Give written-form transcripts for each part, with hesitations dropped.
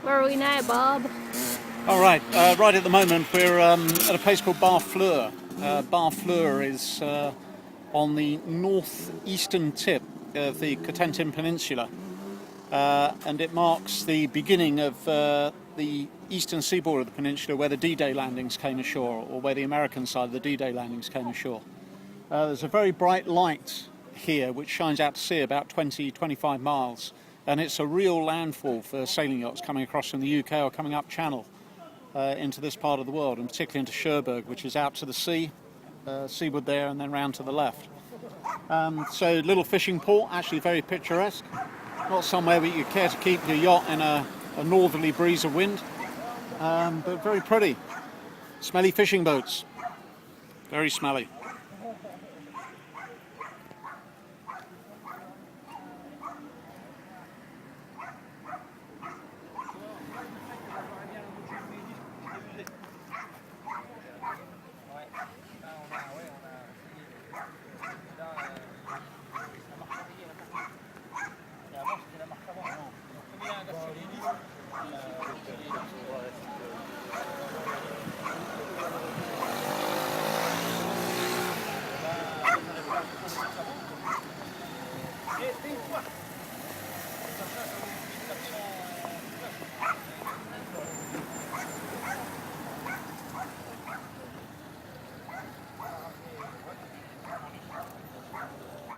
Where are we now, Bob? All right, right at the moment we're at a place called Barfluer. Barfluer is on the northeastern tip of the Cotentin Peninsula, and it marks the beginning of the eastern seaboard of the peninsula where the D-Day landings came ashore, or where the American side of the D-Day landings came ashore. There's a very bright light here which shines out to sea about 20-25 miles, and it's a real landfall for sailing yachts coming across from the UK or coming up channel into this part of the world, and particularly into Cherbourg, which is out to the sea, seaward there, and then round to the left. So little fishing port, actually very picturesque. Not somewhere where you care to keep your yacht in a northerly breeze of wind, but very pretty. Smelly fishing boats, very smelly.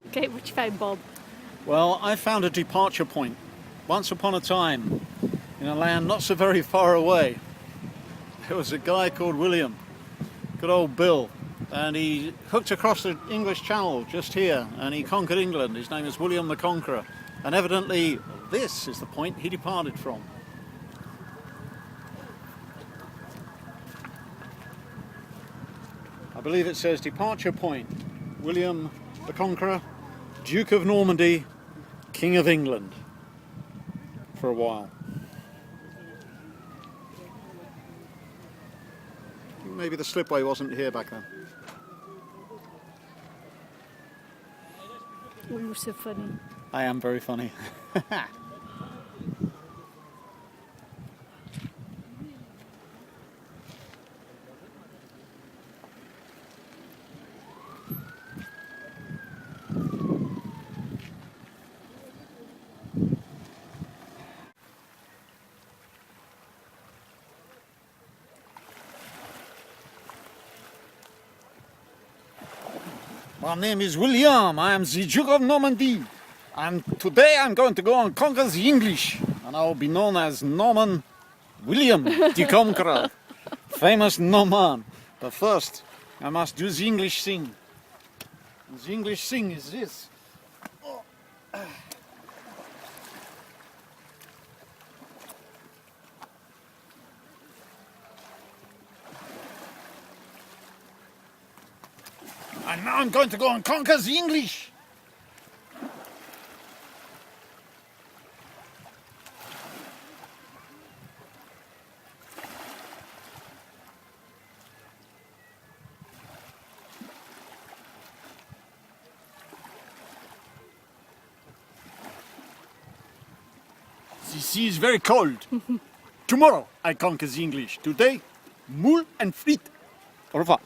Okay, what you found, Bob? Well, I found a departure point. Once upon a time, in a land not so very far away, there was a guy called William, good old Bill, and he hooked across the English Channel just here, and he conquered England. His name is William the Conqueror, and evidently this is the point he departed from. I believe it says departure point, William the Conqueror, Duke of Normandy, King of England, for a while. Maybe the slipway wasn't here back then. Oh, you're so funny. I am very funny. My name is William, I am the Duke of Normandy, and today I'm going to go and conquer the English, and I will be known as Norman William the Conqueror, famous Norman. But first, I must do the English thing. The English thing is this. And now I'm going to go and conquer the English. The sea is very cold. Tomorrow I conquer the English. Today, moule and frites. Au revoir.